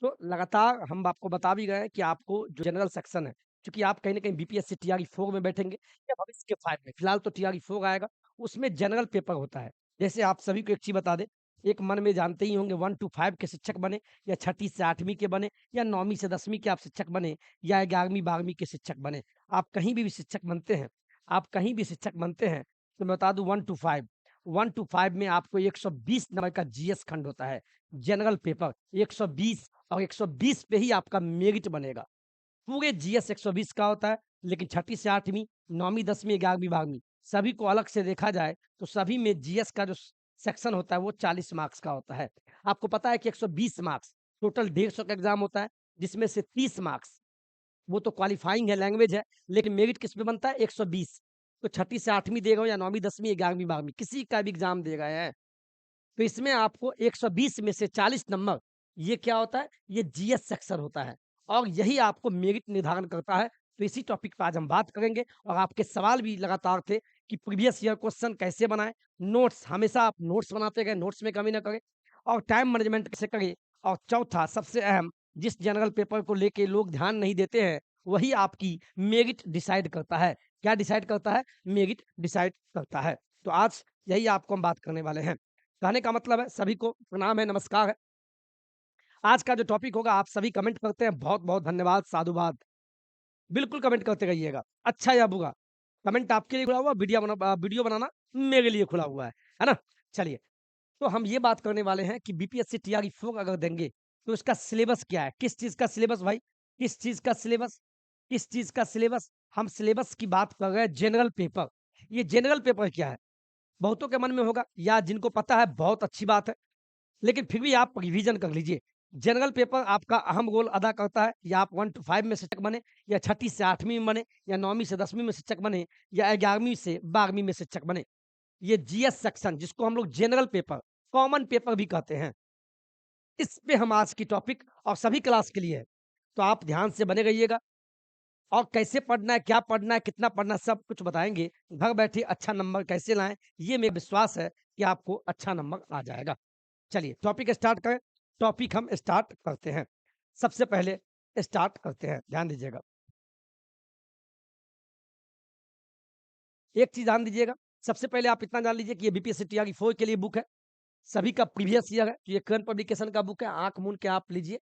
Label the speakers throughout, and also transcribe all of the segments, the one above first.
Speaker 1: तो लगातार हम आपको बता भी गए हैं कि आपको जो जनरल सेक्शन है, चूँकि आप कहीं न कहीं बीपीएससी टीआरई 4 में बैठेंगे या भविष्य के 5 में, फिलहाल तो टीआरई 4 आएगा, उसमें जनरल पेपर होता है। जैसे आप सभी को एक चीज़ बता दें, एक मन में जानते ही होंगे 1 टू 5 के शिक्षक बने या छठी से 8वीं के बने या 9वीं से 10वीं के आप शिक्षक बने या 11वीं 12वीं के शिक्षक बने। आप कहीं भी शिक्षक बनते हैं, आप कहीं भी शिक्षक बनते हैं, तो मैं बता दूँ 1 टू 5, 1 टू 5 में आपको 120 नंबर का जीएस खंड होता है, जनरल पेपर 120 और 120 पे ही आपका मेरिट बनेगा। पूरे जीएस 120 का होता है, लेकिन छठी से 8वीं, 9वीं, 10वीं, 11वीं, 12वीं सभी को अलग से देखा जाए, तो सभी में जीएस का जो सेक्शन होता है, वो 40 मार्क्स का होता है। आपको पता है कि 120 मार्क्स, टोटल 150 का एग्ज़ाम होता है, जिसमें से 30 मार्क्स वो तो क्वालीफाइंग है, लैंग्वेज है, लेकिन मेरिट किस पे बनता है? 120। तो छठी से 8वीं दे रहे हो या 9वीं, 10वीं, 11वीं, 12वीं, किसी का भी एग्ज़ाम दे रहे हैं, तो इसमें आपको 120 में से 40 नंबर, ये क्या होता है? ये जीएस सेक्शन होता है और यही आपको मेरिट निर्धारण करता है। तो इसी टॉपिक पे आज हम बात करेंगे और आपके सवाल भी लगातार थे कि प्रीवियस ईयर क्वेश्चन कैसे बनाएँ? नोट्स, हमेशा आप नोट्स बनाते गए, नोट्स में कमी ना करें और टाइम मैनेजमेंट कैसे करें? और चौथा सबसे अहम, जिस जनरल पेपर को लेके लोग ध्यान नहीं देते हैं, वही आपकी मेरिट डिसाइड करता है। क्या डिसाइड करता है? मेरिट डिसाइड करता है। तो आज यही आपको हम बात करने वाले हैं। कहने का मतलब है सभी को प्रणाम है, नमस्कार है। आज का जो टॉपिक होगा आप सभी कमेंट करते हैं, बहुत-बहुत धन्यवाद, साधुवाद। बिल्कुल कमेंट करते रहिएगा, अच्छा या बुरा। कमेंट आपके लिए खुला हुआ, वीडियो बनाना मेरे लिए खुला हुआ है ना? चलिए, तो हम ये बात करने वाले हैं कि बीपीएससी टीआरई 4 अगर देंगे, तो इसका सिलेबस क्या है? किस चीज़ का सिलेबस भाई? किस चीज़ का सिलेबस? किस चीज़ का सिलेबस? हम सिलेबस की बात कर रहे हैं जनरल पेपर। ये जनरल पेपर क्या है? बहुतों के मन में होगा या जिनको पता है बहुत अच्छी बात है। लेकिन फिर भी आप रिवीजन कर लीजिए। जनरल पेपर आपका अहम रोल अदा करता है या आप 1 टू 5 में शिक्षक बने या छठी से 8वीं में बने या 9वीं से 10वीं में शिक्षक बने या 11वीं से 12वीं में शिक्षक बने। ये जीएस सेक्शन जिसको हम लोग जनरल पेपर, कॉमन पेपर भी कहते हैं। इस पे हम आज की टॉपिक और सभी क्लास के लिए है। तो आप ध्यान से बने रहिएगा और कैसे पढ़ना है, क्या पढ़ना है, कितना पढ़ना है, सब कुछ बताएँगे। घर बैठे अच्छा नंबर कैसे लाएँ, ये मेरा विश्वास है कि आपको अच्छा नंबर आ जाएगा। चलिए टॉपिक स्टार्ट करें। टॉपिक हम स्टार्ट करते हैं। सबसे पहले स्टार्ट करते हैं, ध्यान दीजिएगा। एक चीज़ ध्यान दीजिएगा, सबसे पहले आप इतना जान लीजिए कि ये बीपीएससी टीआरई 4 के लिए बुक है। सभी का प्रीवियस ईयर है, तो ये करंट पब्लिकेशन का बुक है, आँख मूंद के आप लीजिए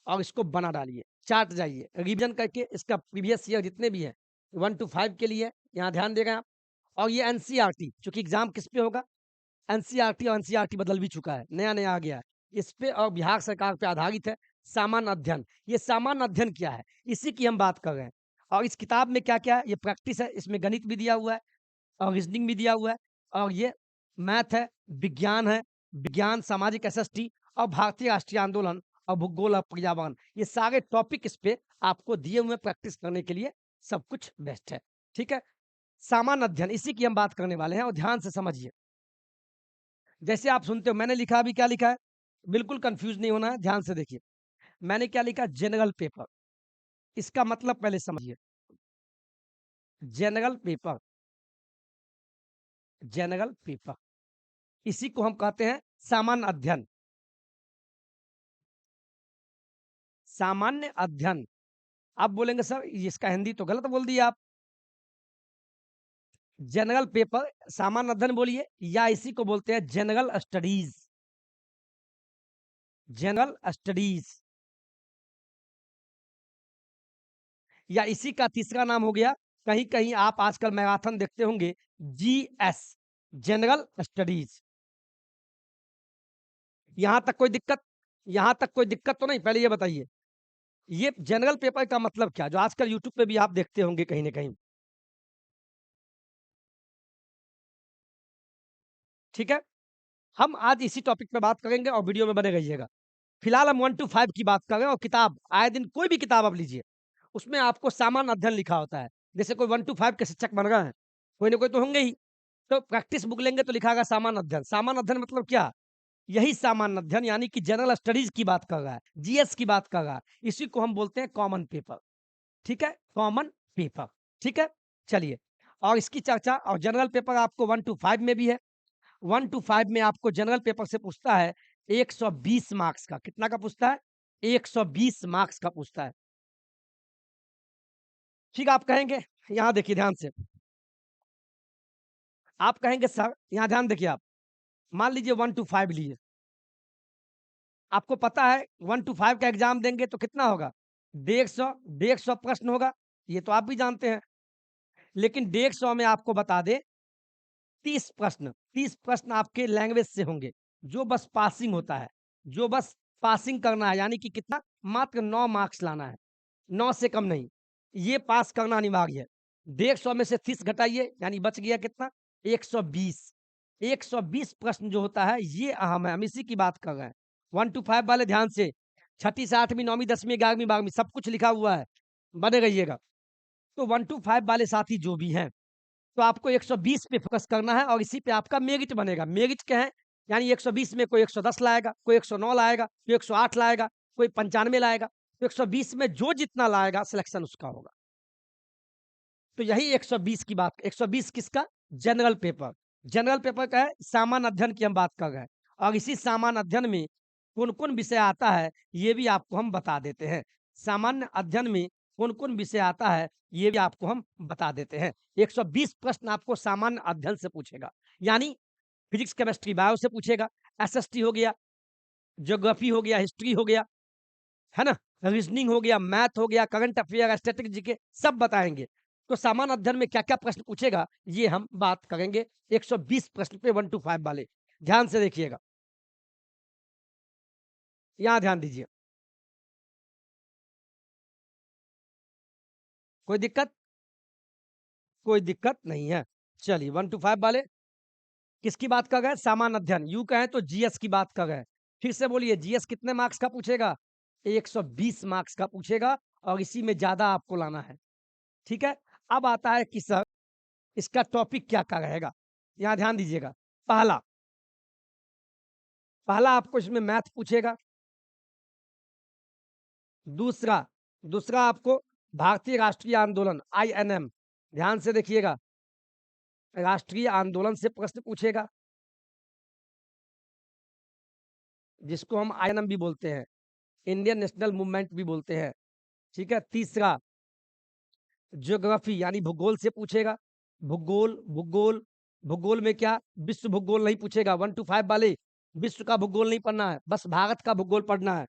Speaker 1: और इसको बना डालिए, चाट जाइए, रिवीजन करके इसका प्रीवियस ईयर जितने भी हैं, 1 टू 5 के लिए, यहाँ ध्यान दे रहे हैं आप। और ये एनसीईआरटी चूँकि एग्ज़ाम किस पे होगा? एनसीईआरटी और एनसीईआरटी बदल भी चुका है, नया-नया आ गया है। इस पे और बिहार सरकार पे आधारित है, सामान्य अध्ययन। ये सामान्य अध्ययन क्या है? इसी की हम बात कर रहे हैं। और इस किताब में क्या-क्या है? ये प्रैक्टिस है, इसमें गणित भी दिया हुआ है और रीज़निंग भी दिया हुआ है और ये मैथ है, विज्ञान, सामाजिक एसएसटी और भारतीय राष्ट्रीय आंदोलन और भूगोल और पर्यावरण। ये सारे टॉपिक इस पे आपको दिए हुए हैं प्रैक्टिस करने के लिए, सब कुछ बेस्ट है। ठीक है? सामान्य अध्ययन इसी की हम बात करने वाले हैं और ध्यान से समझिए। जैसे आप सुनते हो मैंने लिखा अभी क्या लिखा है? बिल्कुल कन्फ्यूज़ नहीं होना है, ध्यान से देखिए। मैंने क्या लिखा जनरल पेपर, इसका मतलब पहले समझिए। जनरल पेपर, जनरल पेपर, इसी को हम कहते हैं सामान्य अध्ययन। सामान्य अध्ययन। आप बोलेंगे सर इसका हिंदी तो गलत बोल दिया आप। जनरल पेपर सामान्य अध्ययन बोलिए या इसी को बोलते हैं जनरल स्टडीज़, जनरल स्टडीज़ या इसी का तीसरा नाम हो गया, कहीं-कहीं आप आजकल मैराथन देखते होंगे जीएस, जनरल स्टडीज़। यहाँ तक कोई दिक्कत? यहाँ तक कोई दिक्कत तो नहीं? पहले ये बताइए। ये जनरल पेपर का मतलब क्या? जो आजकल यूट्यूब पे भी आप देखते होंगे कहीं न कहीं, ठीक है? हम आज इसी टॉपिक पे बात करेंगे और वीडियो में बने रहिएगा। फिलहाल हम 1 टू 5 की बात कर रहे हैं और किताब आए दिन कोई भी किताब आप लीजिए, उसमें आपको सामान्य अध्ययन लिखा होता है। जैसे कोई 1 टू 5 के शिक्षक बन रहे हैं, कोई ना कोई तो होंगे ही। तो प्रैक्टिस बुक लेंगे तो लिखा होगा सामान्य अध्ययन। सामान्य अध्ययन मतलब क्या? यही सामान्य अध्ययन यानी कि जनरल स्टडीज़ की बात कर रहा है, जीएस की बात कर रहा है। इसी को हम बोलते हैं कॉमन पेपर। ठीक है? कॉमन पेपर, ठीक है? चलिए और इसकी चर्चा और जनरल पेपर आपको 1 टू 5 में भी है। 1 टू 5 में आपको जनरल पेपर से पूछता है 120 मार्क्स का। कितना का पूछता है? 120 मार्क्स का पूछता है। ठीक है, आप कहेंगे, यहाँ देखिए ध्यान से, आप कहेंगे सर, यहाँ ध्यान देखिए आप, मान लीजिए 1 टू 5 लिए, आपको पता है 1 टू 5 का एग्ज़ाम देंगे तो कितना होगा? 150 प्रश्न होगा, ये तो आप भी जानते हैं। लेकिन 150 में आपको बता दें 30 प्रश्न आपके लैंग्वेज से होंगे, जो बस पासिंग होता है, जो बस पासिंग करना है, यानी कि कितना? मात्र 9 मार्क्स लाना है, 9 से कम नहीं। ये पास करना अनिवार्य है। 150 में से 30 घटाइए, यानी बच गया कितना? 120। 120 प्रश्न जो होता है, ये अहम है, हम इसी की बात कर रहे हैं। 1 टू 5 वाले ध्यान से, छठी से 8वीं, 9वीं, 10वीं, 11वीं, 12वीं सब कुछ लिखा हुआ है, बने रहिएगा। तो 1 टू 5 वाले साथी जो भी हैं, तो आपको 120 पे फ़ोकस करना है और इसी पे आपका मेरिट बनेगा। मेरिट क्या है? यानी 120 में कोई 110 लाएगा, कोई 109 लाएगा, कोई 108 लाएगा, कोई 95 लाएगा। तो 120 में जो जितना लाएगा सिलेक्शन उसका होगा। तो यही 120 की बात, 120 किसका? General paper. जनरल पेपर का है, सामान्य अध्ययन की हम बात कर रहे हैं और इसी सामान्य अध्ययन में कौन-कौन विषय आता है, ये भी आपको हम बता देते हैं। सामान्य अध्ययन में कौन-कौन विषय आता है, ये भी आपको हम बता देते हैं। 120 प्रश्न आपको सामान्य अध्ययन से पूछेगा, यानी फिजिक्स, केमिस्ट्री, बायो से पूछेगा, एसएसटी हो गया, ज्योग्राफी हो गया, हिस्ट्री हो गया, है ना? रीज़निंग हो गया, मैथ हो गया, करंट अफेयर, स्टैटिक जीके सब बताएँगे। तो सामान्य अध्ययन में क्या-क्या प्रश्न पूछेगा, ये हम बात करेंगे 120 प्रश्न पे 1 टू 5 वाले। ध्यान से देखिएगा। यहाँ ध्यान दीजिए। कोई दिक्कत? कोई दिक्कत नहीं है। चलिए 1 टू 5 वाले किसकी बात कर रहे हैं? सामान्य अध्ययन। यूँ कहें तो जीएस की बात कर रहे हैं। फिर से बोलिए, जीएस कितने मार्क्स का पूछेगा? 120 मार्क्स का पूछेगा और इसी में ज़्यादा आपको लाना है। ठीक है? अब आता है कि सर इसका टॉपिक क्या-क्या रहेगा? यहाँ ध्यान दीजिएगा। पहला पहला आपको इसमें मैथ पूछेगा। दूसरा दूसरा आपको भारतीय राष्ट्रीय आंदोलन आईएनएम, ध्यान से देखिएगा, राष्ट्रीय आंदोलन से प्रश्न पूछेगा, जिसको हम आईएनएम भी बोलते हैं, इंडियन नेशनल मूवमेंट भी बोलते हैं। ठीक है? तीसरा ज्योग्राफी यानी भूगोल से पूछेगा। भूगोल भूगोल में क्या? विश्व भूगोल नहीं पूछेगा। 1 टू 5 वाले विश्व का भूगोल नहीं पढ़ना है, बस भारत का भूगोल पढ़ना है।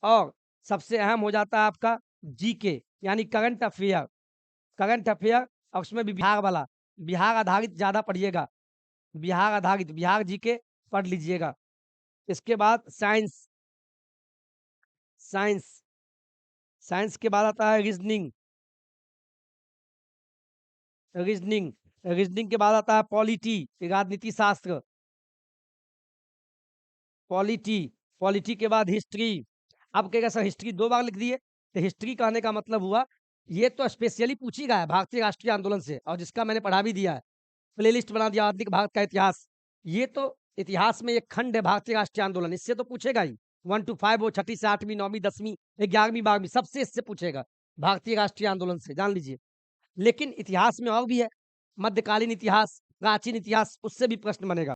Speaker 1: और सबसे अहम हो जाता है आपका जीके यानी करंट अफेयर और उसमें भी बिहार वाला, बिहार आधारित ज़्यादा पढ़िएगा, बिहार आधारित, बिहार जीके पढ़ लीजिएगा। इसके बाद साइंस, साइंस साइंस के बाद आता है रीज़निंग, रीज़निंग रीज़निंग के बाद आता है पॉलिटी, राजनीति शास्त्र, पॉलिटी पॉलिटी के बाद हिस्ट्री। अब कहेगा सर हिस्ट्री 2 बार लिख दिए, तो हिस्ट्री कहने का मतलब हुआ ये तो स्पेशली पूछी गया है भारतीय राष्ट्रीय आंदोलन से और जिसका मैंने पढ़ा भी दिया है। प्लेलिस्ट बना दिया आधुनिक भारत का इतिहास। ये तो इतिहास में एक खंड है भारतीय राष्ट्रीय आंदोलन, इससे तो पूछेगा ही। 1 टू 5 वो छठी से 8वीं, 9वीं, 10वीं, 11वीं, 12वीं सबसे इससे पूछेगा, भारतीय राष्ट्रीय आंदोलन से, जान लीजिए। लेकिन इतिहास में और भी है, मध्यकालीन इतिहास, प्राचीन इतिहास, उससे भी प्रश्न बनेगा।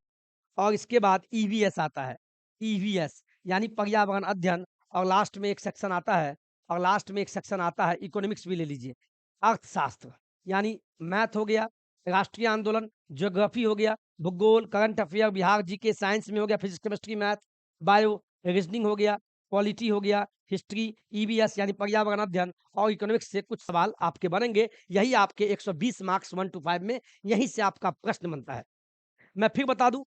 Speaker 1: और इसके बाद ईवीएस आता है, ईवीएस यानी पर्यावरण अध्ययन और लास्ट में एक सेक्शन आता है और लास्ट में एक सेक्शन आता है इकोनॉमिक्स भी ले लीजिए, अर्थशास्त्र यानी मैथ हो गया, राष्ट्रीय आंदोलन, ज्योग्राफी हो गया, भूगोल, current affair, Bihar GK, science में हो गया physics, chemistry, math, bio, reasoning हो गया, पॉलिटी हो गया, हिस्ट्री, ईवीएस यानी पर्यावरण अध्ययन और इकोनॉमिक्स से कुछ सवाल आपके बनेंगे। यही आपके 120 मार्क्स 1 टू 5 में यहीं से आपका प्रश्न बनता है। मैं फिर बता दूं,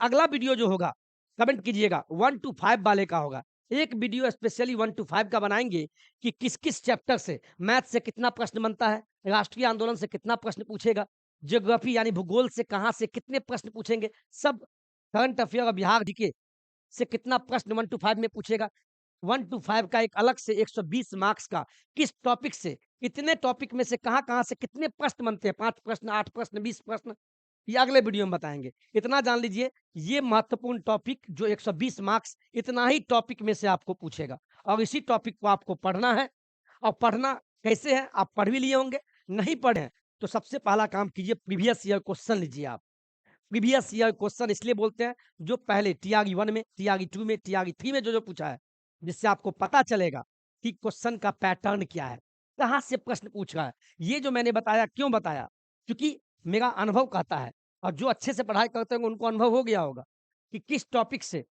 Speaker 1: अगला वीडियो जो होगा कमेंट कीजिएगा 1 टू 5 वाले का होगा। एक वीडियो स्पेशली 1 टू 5 का बनाएंगे कि किस किस चैप्टर से मैथ से कितना प्रश्न बनता है, राष्ट्रीय आंदोलन से कितना प्रश्न पूछेगा, ज्योग्राफी यानी भूगोल से कहाँ से कितने प्रश्न पूछेंगे, सब करंट अफेयर और बिहार जीके से कितना प्रश्न 1 टू 5 में पूछेगा। 1 टू 5 का एक अलग से 120 मार्क्स का किस टॉपिक से, कितने टॉपिक में से कहाँ-कहाँ से कितने प्रश्न बनते हैं, 5 प्रश्न, 8 प्रश्न, 20 प्रश्न, ये अगले वीडियो में बताएँगे। इतना जान लीजिए, ये महत्वपूर्ण टॉपिक जो 120 मार्क्स इतना ही टॉपिक में से आपको पूछेगा और इसी टॉपिक को आपको पढ़ना है। और पढ़ना कैसे है, आप पढ़ भी लिए होंगे, नहीं पढ़े हैं, तो सबसे पहला काम कीजिए प्रीवियस ईयर क्वेश्चन लीजिए आप। प्रीवियस ईयर क्वेश्चन इसलिए बोलते हैं, जो पहले टीआरई 1 में, टीआरई 2 में, टीआरई 3 में जो-जो पूछा है, जिससे आपको पता चलेगा कि क्वेश्चन का पैटर्न क्या है, कहाँ से प्रश्न पूछ रहा है। ये जो मैंने बताया क्यों बताया? क्योंकि मेरा अनुभव कहता है और जो अच्छे से पढ़ाई करते होंगे उनको अनुभव हो गया होगा कि किस टॉपिक से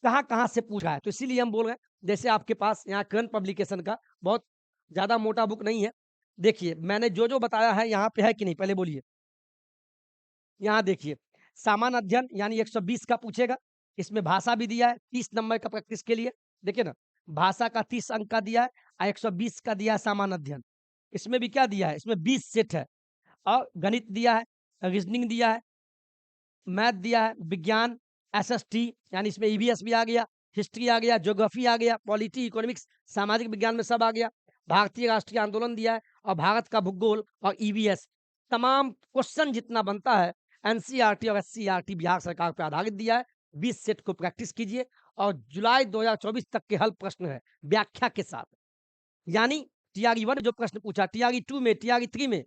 Speaker 1: कहाँ-कहाँ से पूछा है। तो इसीलिए हम बोल रहे हैं, जैसे आपके पास यहाँ कर्ण पब्लिकेशन का बहुत ज़्यादा मोटा बुक नहीं है। देखिए, मैंने जो-जो बताया है यहाँ पे है कि नहीं पहले बोलिए? यहाँ देखिए, सामान्य अध्ययन यानी 120 का पूछेगा, इसमें भाषा भी दिया है 30 नंबर का प्रैक्टिस के लिए। देखिए ना, भाषा का 30 अंक का दिया है और 120 का दिया है सामान्य अध्ययन। इसमें भी क्या दिया है? इसमें 20 सेट है और गणित दिया है, रीज़निंग दिया है, मैथ दिया है, विज्ञान, एसएसटी यानी इसमें ईवीएस भी आ गया, हिस्ट्री आ गया, ज्योग्राफी आ गया, पॉलिटी, इकोनॉमिक्स, सामाजिक विज्ञान में सब आ गया। भारतीय राष्ट्रीय आंदोलन दिया है और भारत का भूगोल और ईवीएस तमाम क्वेश्चन जितना बनता है एनसीईआरटी और एससीईआरटी बिहार सरकार पे आधारित दिया है। 20 सेट को प्रैक्टिस कीजिए और जुलाई 2024 तक के हल प्रश्न है व्याख्या के साथ। यानी टीआरई 1 जो प्रश्न पूछा, टीआरई 2 में, टीआरई 3 में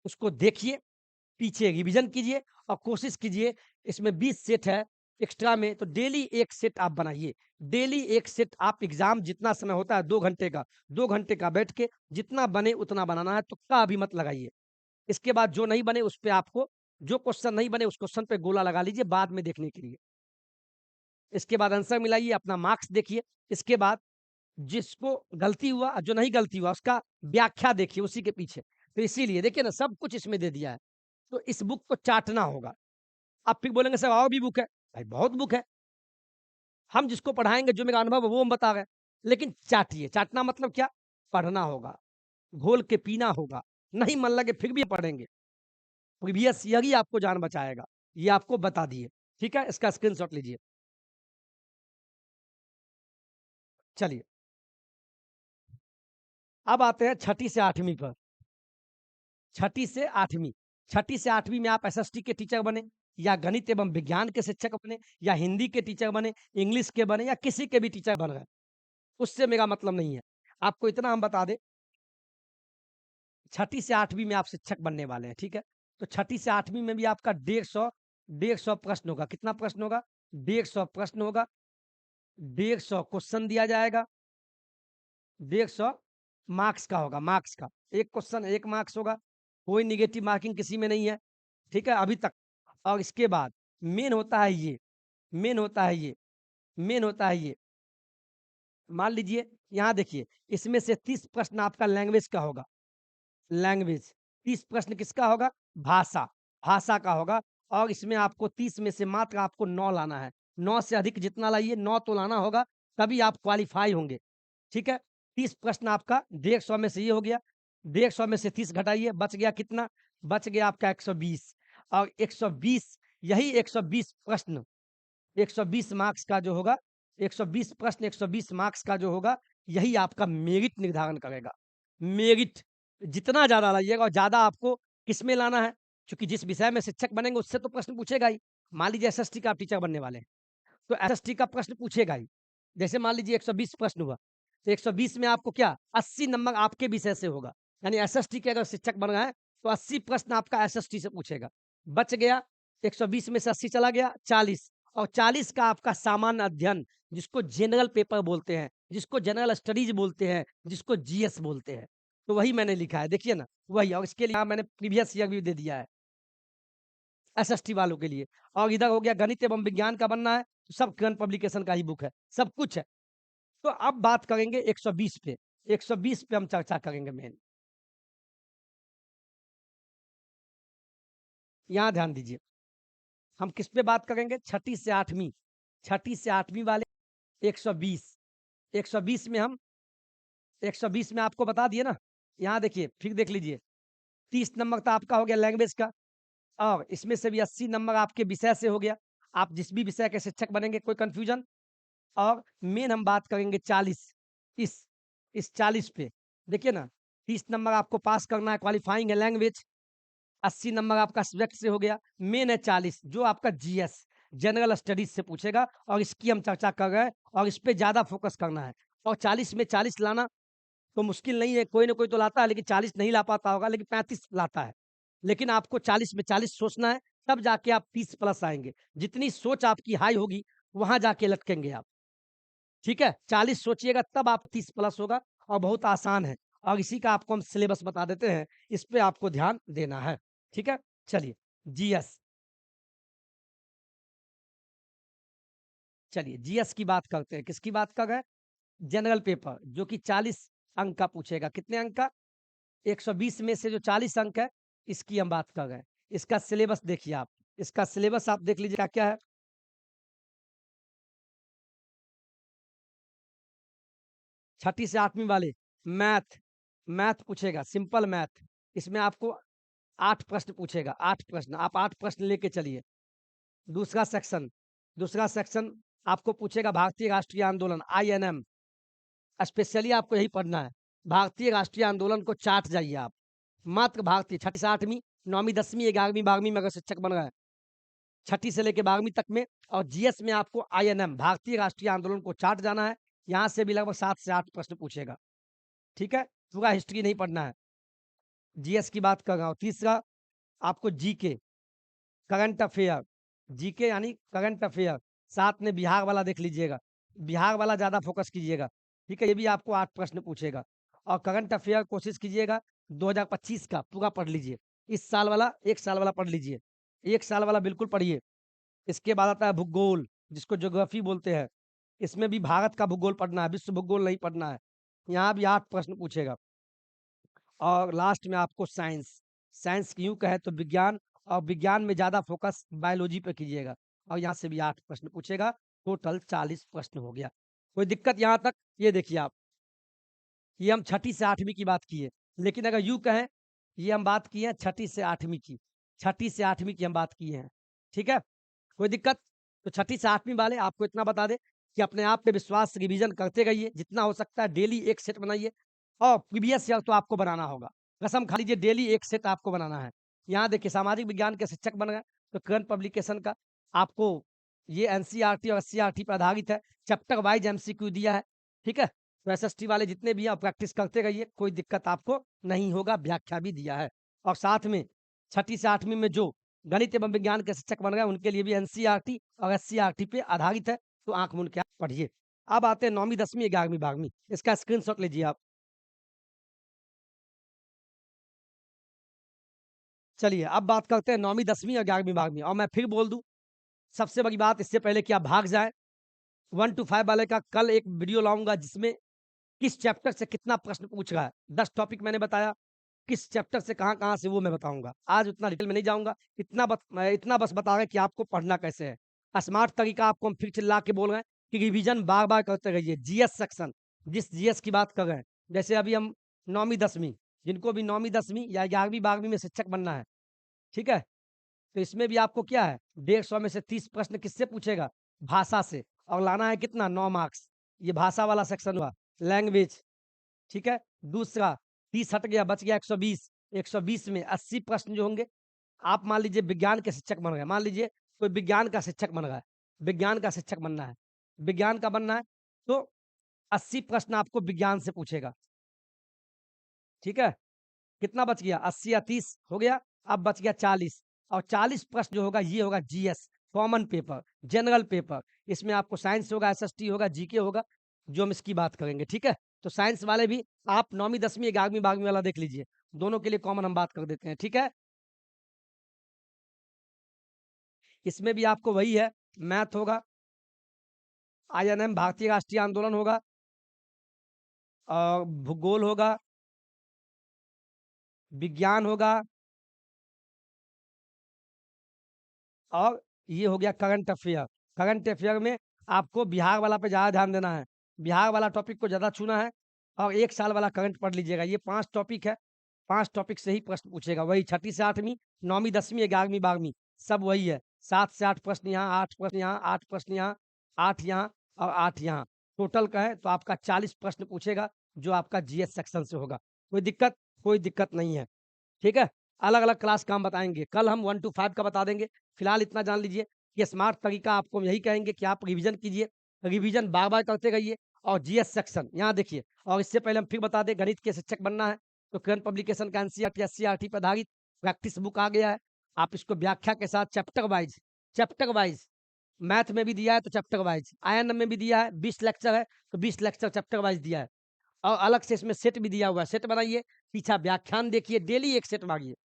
Speaker 1: उसको देखिए, पीछे रिवीजन कीजिए और कोशिश कीजिए इसमें 20 सेट है एक्स्ट्रा में तो डेली 1 सेट आप बनाइए। डेली 1 सेट आप एग्ज़ाम जितना समय होता है 2 घंटे का, 2 घंटे का बैठ के जितना बने उतना बनाना है, तुक्का अभी मत लगाइए। इसके बाद जो नहीं बने उस पे आपको जो क्वेश्चन नहीं बने उस क्वेश्चन पे गोला लगा लीजिए बाद में देखने के लिए। इसके बाद आंसर मिलाइए, अपना मार्क्स देखिए। इसके बाद जिसको गलती हुआ और जो नहीं गलती हुआ उसका व्याख्या देखिए उसी के पीछे। तो इसीलिए देखिए ना सब कुछ इसमें दे दिया है। तो इस बुक को चाटना होगा। आप फिर बोलेंगे सर और भी बुक है। भाई बहुत बुक है। हम जिसको पढ़ाएँगे जो मेरा अनुभव है वो हम बता रहे हैं। लेकिन चाटिए, चाटना मतलब क्या? पढ़ना होगा, घोल के पीना होगा। नहीं मन लगे फिर भी पढ़ेंगे। प्रीवियस ईयर ही आपको जान बचाएगा। ये आपको बता दिए। ठीक है? इसका स्क्रीनशॉट लीजिए। चलिए, अब आते हैं छठी से 8वीं पर। छठी से 8वीं, छठी से 8वीं में आप एसएसटी के टीचर बने या गणित एवं विज्ञान के शिक्षक बने या हिंदी के टीचर बने, इंग्लिश के बने या किसी के भी टीचर बन गए, उससे मेरा मतलब नहीं है। आपको इतना हम बता दें, छठी से 8वीं में आप शिक्षक बनने वाले हैं, ठीक है? तो छठी से 8वीं में भी आपका 150 प्रश्न होगा। कितना प्रश्न होगा? 150 प्रश्न होगा, 150 क्वेश्चन दिया जाएगा, 150 मार्क्स का होगा, मार्क्स का। 1 क्वेश्चन 1 मार्क्स होगा, कोई नेगेटिव मार्किंग किसी में नहीं है, ठीक है? अभी तक। और इसके बाद मेन होता है ये, मेन होता है ये, मेन होता है ये। मान लीजिए यहाँ देखिए, इसमें से 30 प्रश्न आपका लैंग्वेज का होगा, लैंग्वेज। 30 प्रश्न किसका होगा? भाषा, भाषा का होगा और इसमें आपको 30 में से मात्र आपको 9 लाना है। 9 से अधिक जितना लाइए, 9 तो लाना होगा, तभी आप क्वालीफाई होंगे, ठीक है? 30 प्रश्न आपका 150 में से ये हो गया, 150 में से 30 घटाइए, बच गया कितना? बच गया आपका 120 और 120 यही 120 प्रश्न 120 मार्क्स का जो होगा, 120 प्रश्न 120 मार्क्स का जो होगा, यही आपका मेरिट निर्धारण करेगा। मेरिट जितना ज़्यादा लाइएगा और ज़्यादा आपको किसमें लाना है? क्योंकि जिस विषय में शिक्षक बनेंगे उससे तो प्रश्न पूछेगा ही। मान लीजिए एसएसटी का आप टीचर बनने वाले हैं, तो एसएसटी का प्रश्न पूछेगा ही। जैसे मान लीजिए 120 प्रश्न हुआ, तो 120 में आपको क्या 80 नंबर आपके विषय से होगा। यानी एसएसटी के अगर शिक्षक बन रहे हैं, तो 80 प्रश्न आपका एसएसटी से पूछेगा। बच गया 120 में से 80 चला गया 40 और 40 का आपका सामान्य अध्ययन, जिसको जनरल पेपर बोलते हैं, जिसको जनरल स्टडीज़ बोलते हैं, जिसको जीएस बोलते हैं। तो वही मैंने लिखा है, देखिए ना, वही और इसके लिए यहाँ मैंने प्रीवियस ईयर भी दे दिया है, एसएसटी वालों के लिए। और इधर हो गया गणित एवं विज्ञान का बनना है, तो सब कर्ण पब्लिकेशन का ही बुक है, सब कुछ है। तो अब बात करेंगे 120 पे, 120 पे हम चर्चा करेंगे मेन। यहाँ ध्यान दीजिए, हम किस पे बात करेंगे? छठी से 8वीं, छठी से 8वीं वाले 120, 120 में हम 120 में आपको बता दिए ना, यहाँ देखिए, फिर देख लीजिए, 30 नंबर तो आपका हो गया लैंग्वेज का और इसमें से भी 80 नंबर आपके विषय से हो गया। आप जिस भी विषय के शिक्षक बनेंगे, कोई कन्फ्यूजन? और मेन हम बात करेंगे 40 इस 40 पे। देखिए ना, 30 नंबर आपको पास करना है, क्वालीफाइंग है लैंग्वेज, 80 नंबर आपका सब्जेक्ट से हो गया, मेन है 40 जो आपका जीएस जनरल स्टडीज से पूछेगा और इसकी हम चर्चा कर रहे हैं और इस पे ज़्यादा फोकस करना है। और 40 में 40 लाना तो मुश्किल नहीं है, कोई ना कोई तो लाता है लेकिन 40 नहीं ला पाता होगा, लेकिन 35 लाता है। लेकिन आपको 40 में 40 सोचना है, तब जाके आप 30 प्लस आएँगे। जितनी सोच आपकी हाई होगी, वहाँ जाके लटकेंगे आप। ठीक है, 40 सोचिएगा तब आप 30 प्लस होगा, और बहुत आसान है, और इसी का आपको हम सिलेबस बता देते हैं, इस पे आपको ध्यान देना है। ठीक है, चलिए जीएस। चलिए जीएस की बात करते हैं। किसकी बात कर रहे हैं? जनरल पेपर, जो कि 40 अंक का पूछेगा। कितने अंक का? 120 में से जो 40 अंक है, इसकी हम बात कर रहे हैं। इसका सिलेबस देखिए आप, इसका सिलेबस आप देख लीजिए क्या है। छठी से 8वीं वाले मैथ, मैथ पूछेगा, सिंपल मैथ। इसमें आपको 8 प्रश्न पूछेगा, 8 प्रश्न, आप 8 प्रश्न लेके चलिए। दूसरा सेक्शन, दूसरा सेक्शन आपको पूछेगा भारतीय राष्ट्रीय आंदोलन, आईएनएम। स्पेशली आपको यही पढ़ना है। भारतीय राष्ट्रीय आंदोलन को चाट जाइए आप। मात्र भारतीय, छठी से 8वीं, 9वीं 10वीं 11वीं 12वीं में अगर शिक्षक बन रहा है, छठी से लेके 12वीं तक में। और जीएस में आपको आईएनएम, भारतीय राष्ट्रीय आंदोलन को चाट जाना है। यहाँ से भी लगभग 7 से 8 प्रश्न पूछेगा। ठीक है, पूरा हिस्ट्री नहीं पढ़ना है, जीएस की बात कर रहा हूँ। तीसरा आपको जीके, करंट अफेयर, जीके यानी करंट अफेयर। साथ में बिहार वाला देख लीजिएगा, बिहार वाला ज्यादा फोकस कीजिएगा। ठीक है, ये भी आपको 8 प्रश्न पूछेगा। और करंट अफेयर कोशिश कीजिएगा 2025 का पूरा पढ़ लीजिए। इस साल वाला, एक साल वाला पढ़ लीजिए, एक साल वाला बिल्कुल पढ़िए। इसके बाद आता है भूगोल, जिसको ज्योग्राफी बोलते हैं। इसमें भी भारत का भूगोल पढ़ना है, विश्व भूगोल नहीं पढ़ना है। यहाँ भी 8 प्रश्न पूछेगा। और लास्ट में आपको साइंस, साइंस क्यों कहे तो विज्ञान, और विज्ञान में ज्यादा फोकस बायोलॉजी पे कीजिएगा। और यहाँ से भी 8 प्रश्न पूछेगा। टोटल 40 प्रश्न हो गया। कोई दिक्कत यहाँ तक? ये देखिए आप, ये हम छठी से 8वीं की बात किए, लेकिन अगर यूं कहें, ये हम बात की है छठी से 8वीं की, छठी से 8वीं की हम बात किए हैं। ठीक है, कोई दिक्कत? तो छठी से 8वीं वाले आपको इतना बता दे कि अपने आप पे विश्वास, रिवीजन करते रहिए जितना हो सकता है। डेली एक सेट बनाइए, और प्रीवियस ईयर तो आपको बनाना होगा। कसम खा लीजिए, डेली एक सेट आपको बनाना है। यहाँ देखिए, सामाजिक विज्ञान के शिक्षक बन गए तो करंट पब्लिकेशन का आपको ये एनसीईआरटी और एससीईआरटी पर आधारित है। चैप्टर वाइज एमसीक्यू दिया है। ठीक है, तो एसएसटी वाले जितने भी हैं प्रैक्टिस करते रहिए, कोई दिक्कत आपको नहीं होगा। व्याख्या भी दिया है। और साथ में छठी से 8वीं में जो गणित एवं विज्ञान के शिक्षक बन गए, उनके लिए भी एनसीईआरटी और एससीईआरटी पे आधारित है। तो आंख मूंद के आप पढ़िए। अब आते हैं 9वीं 10वीं 11वीं 12वीं, इसका स्क्रीनशॉट लीजिए आप। चलिए अब बात करते हैं 9वीं 10वीं और 11वीं 12वीं। और मैं फिर बोल दूं, सबसे बड़ी बात इससे पहले कि आप भाग जाए, 1 to 5 वाले का कल एक वीडियो लाऊंगा, जिसमें किस चैप्टर से कितना प्रश्न पूछ रहा है, 10 टॉपिक मैंने बताया, किस चैप्टर से कहाँ कहाँ से, वो मैं बताऊंगा। आज उतना डिटेल में नहीं जाऊंगा, मैं इतना बस बता रहा है कि आपको पढ़ना कैसे है। स्मार्ट तरीका आपको हम फिर चिल्ला के बोल रहे हैं कि रिवीजन बार बार करते रहिए। जीएस सेक्शन, जिस जीएस की बात कर रहे हैं, जैसे अभी हम 9वीं 10वीं, जिनको भी 9वीं 10वीं या 11वीं 12वीं में शिक्षक बनना है, ठीक है, तो इसमें भी आपको क्या है, 150 में से 30 प्रश्न किससे पूछेगा? भाषा से। और लाना है कितना? 9 मार्क्स। ये भाषा वाला सेक्शन हुआ, लैंग्वेज। ठीक है, दूसरा 30 हट गया, बच गया 120। 120 में 80 प्रश्न जो होंगे, आप मान लीजिए विज्ञान के शिक्षक बन गए, मान लीजिए कोई विज्ञान का शिक्षक बन रहा है, विज्ञान का शिक्षक बनना है, विज्ञान का बनना है, तो 80 प्रश्न आपको विज्ञान से पूछेगा। ठीक है, कितना बच गया? 80 या 30 हो गया। अब बच गया 40। और 40 प्रश्न जो होगा, ये होगा GS, common paper, general paper. इसमें आपको साइंस होगा, एसएसटी होगा, जीके होगा, जो हम इसकी बात करेंगे। ठीक है, तो साइंस वाले भी आप 9वीं 10वीं 11वीं 12वीं वाला देख लीजिए, दोनों के लिए कॉमन हम बात कर देते हैं। ठीक है, इसमें भी आपको वही है, मैथ होगा, आईएनएम भारतीय राष्ट्रीय आंदोलन होगा, और भूगोल होगा, विज्ञान होगा, और ये हो गया करंट अफेयर। करंट अफेयर में आपको बिहार वाला पे ज़्यादा ध्यान देना है, बिहार वाला टॉपिक को ज़्यादा छूना है। और एक साल वाला करंट पढ़ लीजिएगा। ये 5 टॉपिक है, 5 टॉपिक से ही प्रश्न पूछेगा। वही छठी से 8वीं, 9वीं 10वीं 11वीं 12वीं, सब वही है। 7 से 8 प्रश्न यहाँ, 8 प्रश्न यहाँ, 8 प्रश्न यहाँ, 8 यहाँ और 8 यहाँ। टोटल का है तो आपका 40 प्रश्न पूछेगा, जो आपका जीएस सेक्शन से होगा। कोई दिक्कत? कोई दिक्कत नहीं है। ठीक है, अलग अलग क्लास का हम बताएंगे, कल हम 1 to 5 का बता देंगे। फिलहाल इतना जान लीजिए कि स्मार्ट तरीका आपको हम यही कहेंगे कि आप रिवीजन कीजिए, रिवीजन बार बार करते रहिए। और जीएस सेक्शन यहाँ देखिए। और इससे पहले हम फिर बता दें, गणित के शिक्षक बनना है तो करंट पब्लिकेशन का एनसीईआरटी एससीईआरटी पर आधारित प्रैक्टिस बुक आ गया है। आप इसको व्याख्या के साथ चैप्टर वाइज मैथ में भी दिया है तो चैप्टर वाइज, आयन में भी दिया है, 20 लेक्चर है तो 20 लेक्चर चैप्टर वाइज दिया है, और अलग से इसमें सेट भी दिया हुआ है। सेट बनाइए, पीछा व्याख्यान देखिए, डेली एक सेट मांगिए,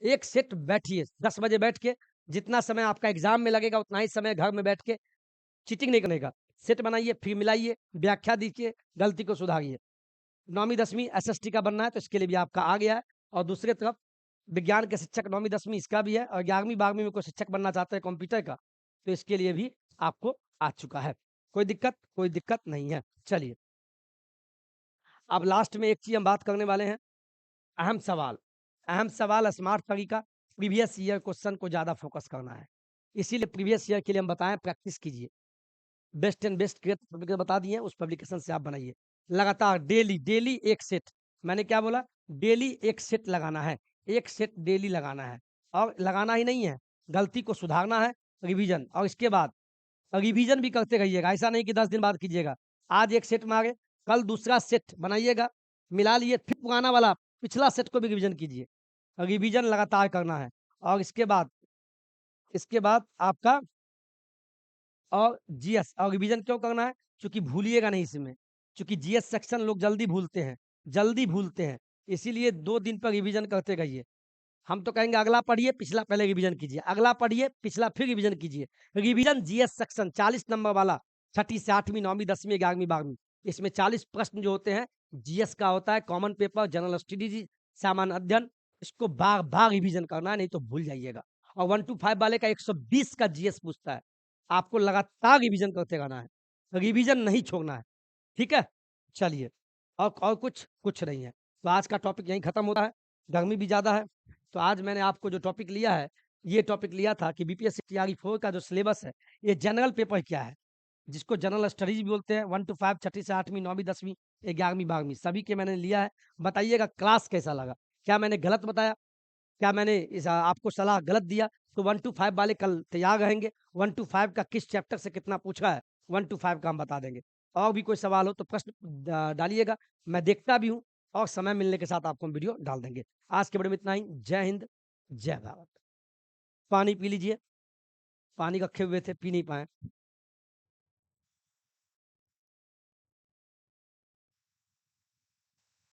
Speaker 1: एक सेट बैठिए 10 बजे बैठ के, जितना समय आपका एग्जाम में लगेगा उतना ही समय घर में बैठ के, चीटिंग नहीं करने का, सेट बनाइए, फिर मिलाइए, व्याख्या दीजिए, गलती को सुधारिए। 9वीं 10वीं एसएसटी का बनना है तो इसके लिए भी आपका आ गया है, और दूसरी तरफ विज्ञान के शिक्षक 9वीं 10वीं इसका भी है, और 11वीं 12वीं में कोई शिक्षक बनना चाहते हैं कंप्यूटर का, तो इसके लिए भी आपको आ चुका है। कोई दिक्कत नहीं है। चलिए, अब लास्ट में एक चीज हम बात करने वाले हैं, अहम सवाल। अहम सवाल स्मार्ट तरीका, प्रीवियस ईयर क्वेश्चन को ज्यादा फोकस करना है, इसीलिए प्रीवियस ईयर के लिए हम बताएं प्रैक्टिस कीजिए। Best and best create publication बता दिए, उस पब्लिकेशन से आप बनाइए लगातार, डेली डेली एक सेट। मैंने क्या बोला, डेली एक सेट लगाना है, एक सेट डेली लगाना है, और लगाना ही नहीं है, गलती को सुधारना है, रिवीजन, और इसके बाद रिवीजन भी करते रहिएगा। ऐसा नहीं कि 10 दिन बाद कीजिएगा, आज एक सेट मारे, कल दूसरा सेट बनाइएगा, मिला लिए, फिर पुराना वाला पिछला सेट को भी रिवीजन कीजिए, रिवीजन लगातार करना है। और इसके बाद आपका और जीएस, और रिवीजन क्यों करना है, क्योंकि भूलिएगा नहीं इसमें, क्योंकि जीएस सेक्शन लोग जल्दी भूलते हैं, इसीलिए 2 दिन पर रिवीजन करते रहिए। हम तो कहेंगे अगला पढ़िए, पिछला पहले रिवीजन कीजिए, अगला पढ़िए, पिछला फिर रिवीजन कीजिए। रिवीजन जीएस सेक्शन 40 नंबर वाला, 6ठी से 8वीं 9वीं 10वीं 11वीं 12वीं, इसमें 40 प्रश्न जो होते हैं जीएस का होता है, कॉमन पेपर, जनरल स्टडीज, सामान्य अध्ययन, इसको बार बार रिवीजन करना है, नहीं तो भूल जाइएगा। और 1 to 5 वाले का 120 का जीएस पूछता है, आपको लगातार रिवीजन करते रहना है, रिवीजन नहीं छोड़ना है, ठीक है। चलिए, और कुछ नहीं है, तो आज का टॉपिक यहीं खत्म होता है, गर्मी भी ज्यादा है, तो आज मैंने आपको जो टॉपिक लिया है, ये टॉपिक लिया था कि बीपीएससी तैयारी 4 का जो सिलेबस है, ये जनरल पेपर क्या है, जिसको जनरल स्टडीज भी बोलते हैं, 1 to 5, 6ठी से 8वीं 9वीं 10वीं 11वीं 12वीं सभी के मैंने लिया है। बताइएगा क्लास कैसा लगा, क्या मैंने गलत बताया, क्या मैंने आपको सलाह गलत दिया, तो 1 to 5 वाले कल तैयार रहेंगे, 1 to 5 का किस चैप्टर से कितना पूछा है, 1 to 5 का हम बता देंगे। और भी कोई सवाल हो तो प्रश्न डालिएगा, मैं देखता भी हूँ, और समय मिलने के साथ आपको हम वीडियो डाल देंगे। आज के वीडियो में इतना ही। जय हिंद, जय भारत। पानी पी लीजिए, पानी रखे हुए थे, पी नहीं पाए।